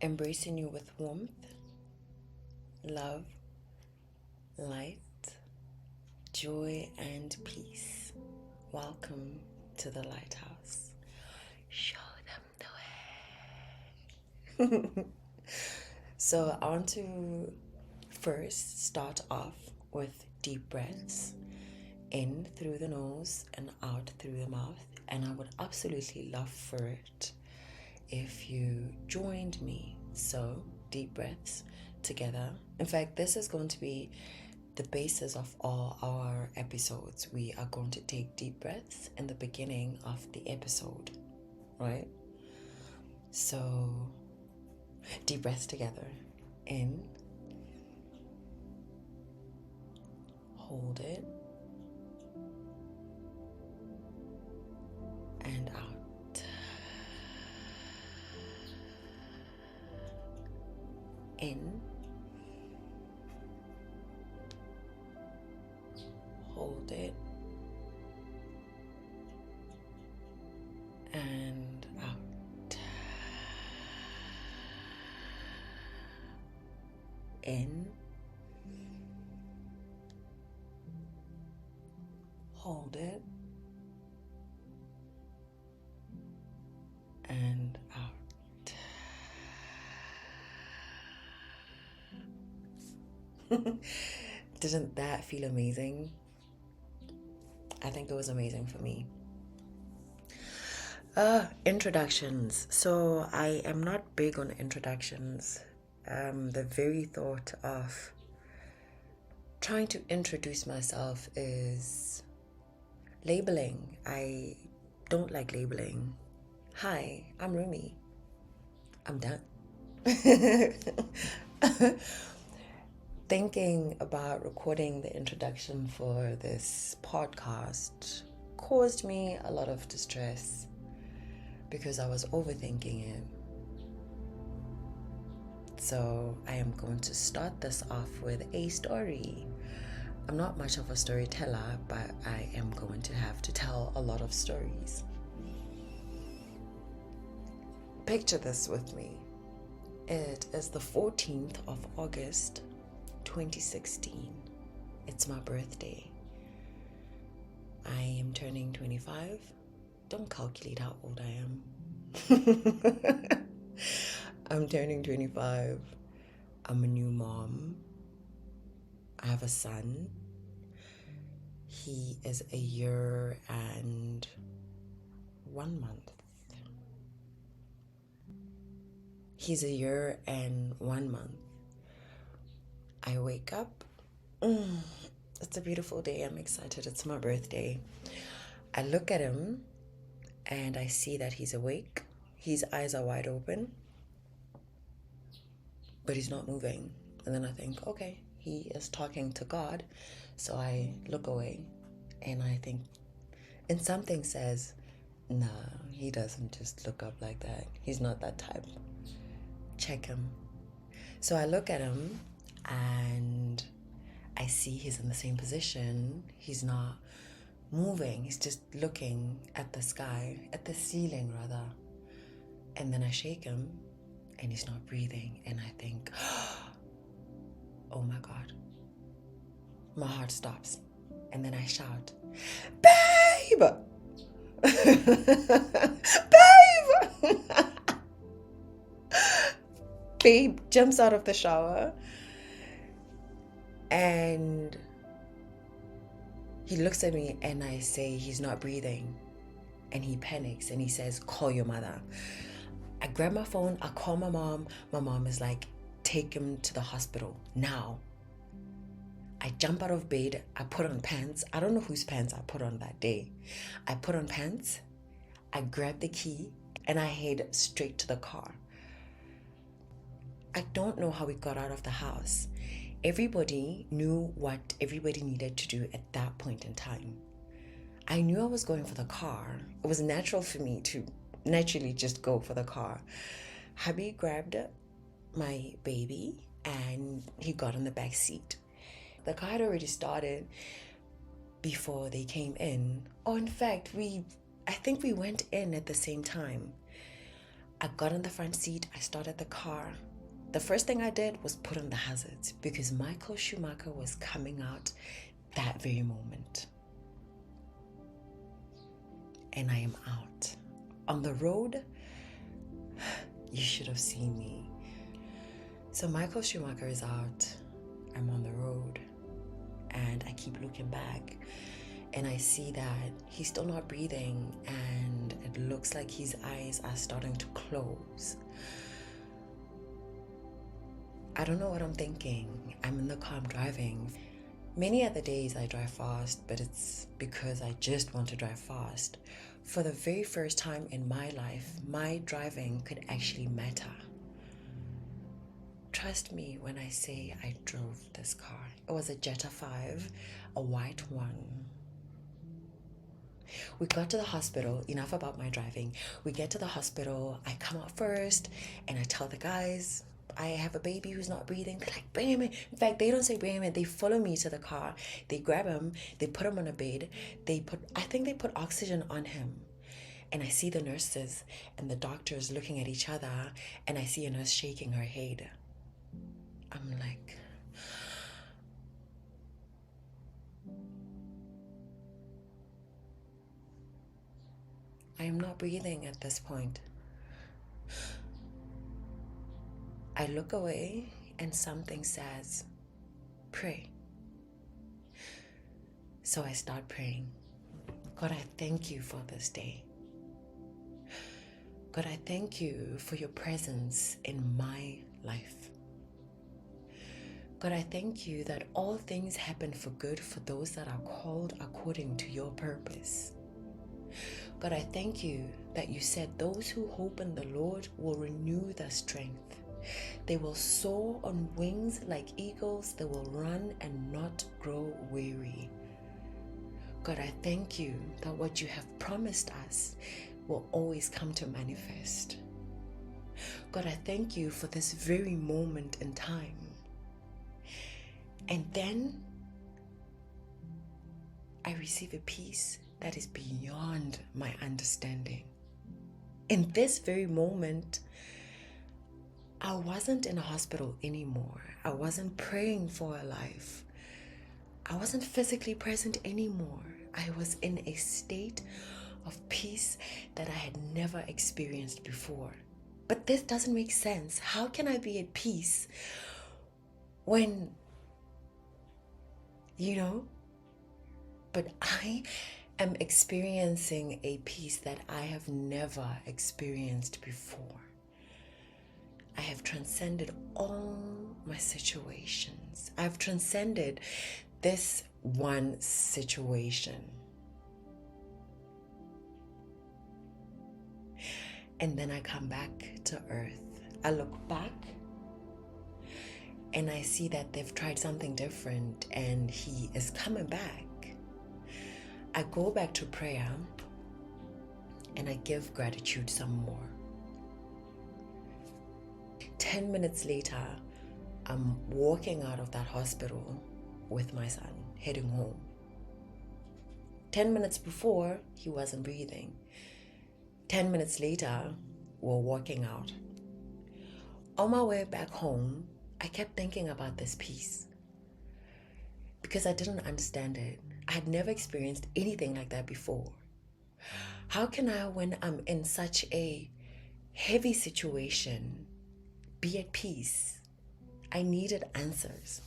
embracing you with warmth, love, light, joy, and peace. Welcome to the lighthouse. Show them the way. So I want to first start off with deep breaths in through the nose and out through the mouth. And I would absolutely love for it if you joined me. So deep breaths together. In fact, this is going to be the basis of all our episodes. We are going to take deep breaths in the beginning of the episode, right? So deep breaths together. In, hold it, and out. In, hold it, and out. In, hold it, and out. Didn't that feel amazing? I think it was amazing for me. Introductions. So I am not big on introductions. The very thought of trying to introduce myself is labeling. I don't like labeling. Hi, I'm Rumi. I'm done. Thinking about recording the introduction for this podcast caused me a lot of distress because I was overthinking it. So I am going to start this off with a story. I'm not much of a storyteller, but I am going to have to tell a lot of stories. Picture this with me. It is the 14th of August, 2016. It's my birthday. I am turning 25. Don't calculate how old I am. I'm turning 25. I'm a new mom. I have a son. He is a year and 1 month. He's a year and 1 month. I wake up. It's a beautiful day. I'm excited. It's my birthday. I look at him and I see that he's awake. His eyes are wide open, but he's not moving. And then I think, okay, he is talking to God. So I look away and I think, and something says, nah, he doesn't just look up like that. He's not that type. Check him. So I look at him and I see he's in the same position. He's not moving. He's just looking at the sky, at the ceiling rather. And then I shake him and he's not breathing. And I think, oh my God. My heart stops. And then I shout, babe! Babe! Babe jumps out of the shower and he looks at me and I say he's not breathing, and he panics and he says, call your mother. I grab my phone, I call my mom. My mom is like, take him to the hospital now. I jump out of bed, I put on pants. I don't know whose pants I put on that day. I put on pants, I grab the key and I head straight to the car. I don't know how we got out of the house. Everybody knew what everybody needed to do at that point in time. I knew I was going for the car. It was natural for me to naturally just go for the car. Hubby grabbed my baby and he got in the back seat. The car had already started before they came in. Oh, in fact, I think we went in at the same time. I got in the front seat, I started the car. The first thing I did was put on the hazards because Michael Schumacher was coming out that very moment. And I am out. On the road, you should have seen me. So Michael Schumacher is out. I'm on the road. And I keep looking back. And I see that he's still not breathing. And it looks like his eyes are starting to close. I don't know what I'm thinking. I'm in the car, I'm driving. Many other days I drive fast, but it's because I just want to drive fast. For the very first time in my life, my driving could actually matter. Trust me when I say I drove this car. It was a Jetta 5, a white one. We got to the hospital. Enough about my driving. We get to the hospital. I come out first and I tell the guys, I have a baby who's not breathing. They're like, bring him in. In fact, they don't say bring him in. They follow me to the car. They grab him. They put him on a bed. I think they put oxygen on him. And I see the nurses and the doctors looking at each other. And I see a nurse shaking her head. I'm like, I am not breathing at this point. I look away and something says, pray. So I start praying. God, I thank you for this day. God, I thank you for your presence in my life. God, I thank you that all things happen for good for those that are called according to your purpose. God, I thank you that you said those who hope in the Lord will renew their strength. They will soar on wings like eagles. They will run and not grow weary. God, I thank you that what you have promised us will always come to manifest. God, I thank you for this very moment in time. And then I receive a peace that is beyond my understanding. In this very moment, I wasn't in a hospital anymore. I wasn't praying for a life. I wasn't physically present anymore. I was in a state of peace that I had never experienced before. But this doesn't make sense. How can I be at peace when, but I am experiencing a peace that I have never experienced before. I have transcended all my situations. I've transcended this one situation. And then I come back to earth. I look back and I see that they've tried something different and he is coming back. I go back to prayer and I give gratitude some more. 10 minutes later, I'm walking out of that hospital with my son, heading home. 10 minutes before, he wasn't breathing. 10 minutes later, we're walking out. On my way back home, I kept thinking about this peace because I didn't understand it. I had never experienced anything like that before. How can I, when I'm in such a heavy situation, be at peace? I needed answers.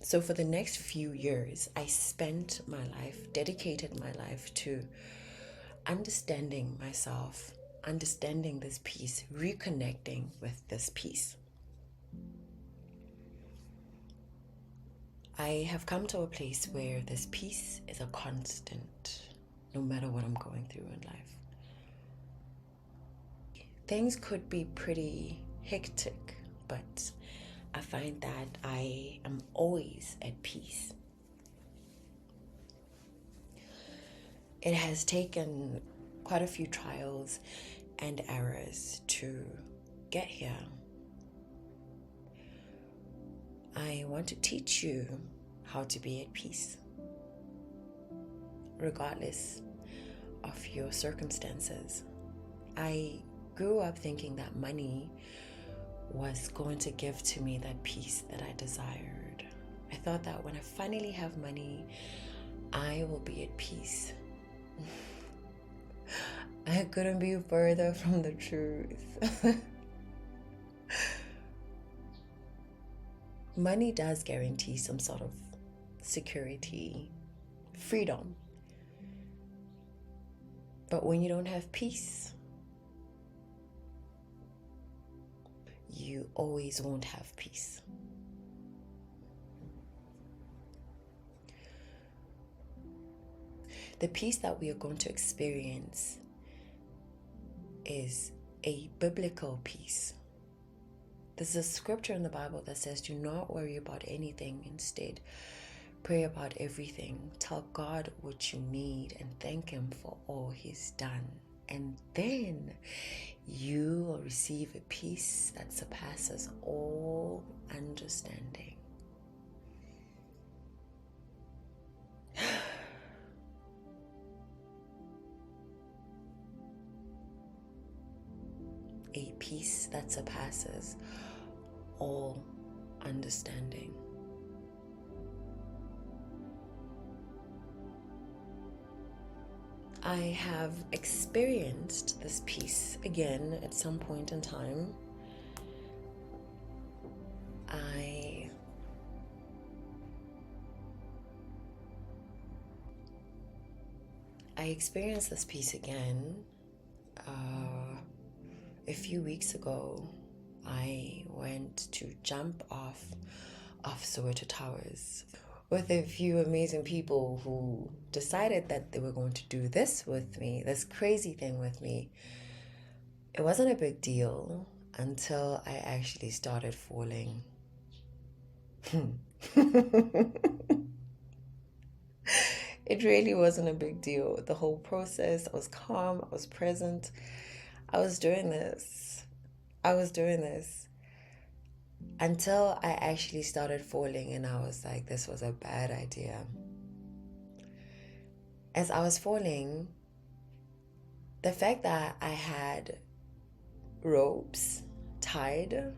So for the next few years, I spent my life, dedicated my life to understanding myself, understanding this peace, reconnecting with this peace. I have come to a place where this peace is a constant, no matter what I'm going through in life. Things could be pretty hectic, but I find that I am always at peace. It has taken quite a few trials and errors to get here. I want to teach you how to be at peace, regardless of your circumstances. I grew up thinking that money was going to give to me that peace that I desired. I thought that when I finally have money, I will be at peace. I couldn't be further from the truth. Money does guarantee some sort of security, freedom. But when you don't have peace, you always won't have peace. The peace that we are going to experience is a biblical peace. There's a scripture in the Bible that says, do not worry about anything. Instead, pray about everything. Tell God what you need and thank Him for all He's done. And then you will receive a peace that surpasses all understanding. A peace that surpasses all understanding. I have experienced this peace again at some point in time. I experienced this peace again a few weeks ago. I went to jump off Soweto Towers with a few amazing people who decided that they were going to do this with me, this crazy thing with me. It wasn't a big deal until I actually started falling. It really wasn't a big deal. The whole process, I was calm, I was present. I was doing this until I actually started falling, and I was like, this was a bad idea. As I was falling, the fact that I had ropes tied,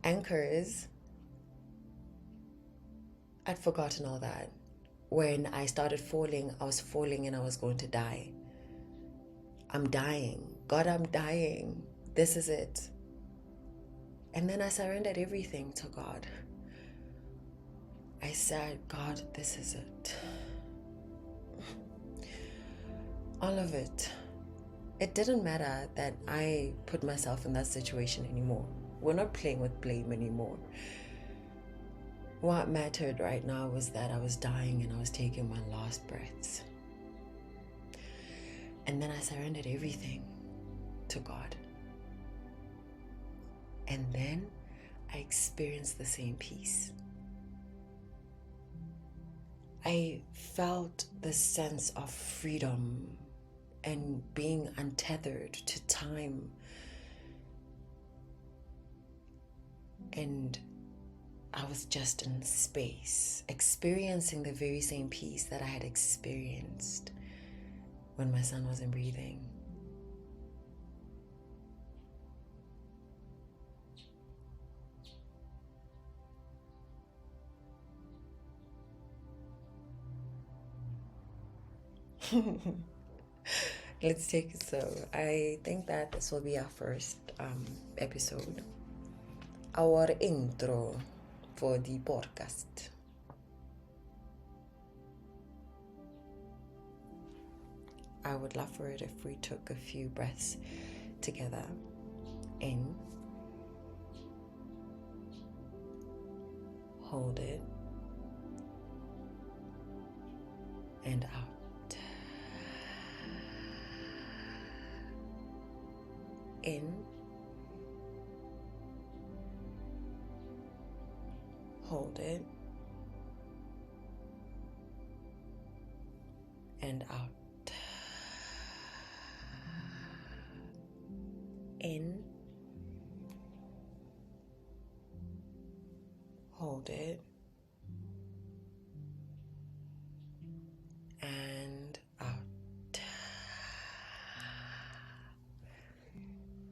anchors, I'd forgotten all that. When I started falling, I was falling and I was going to die. I'm dying. God, I'm dying. This is it. And then I surrendered everything to God. I said, God, this is it. All of it. It didn't matter that I put myself in that situation anymore. We're not playing with blame anymore. What mattered right now was that I was dying and I was taking my last breaths. And then I surrendered everything to God. And then I experienced the same peace. I felt the sense of freedom and being untethered to time. And I was just in space, experiencing the very same peace that I had experienced when my son wasn't breathing. Let's take it slow. I think that this will be our first episode. Our intro for the podcast. I would love for it if we took a few breaths together. In. Hold it. And out. In. Hold it. And out. In. Hold it. And out.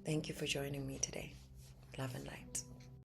Thank you for joining me today. Love and light.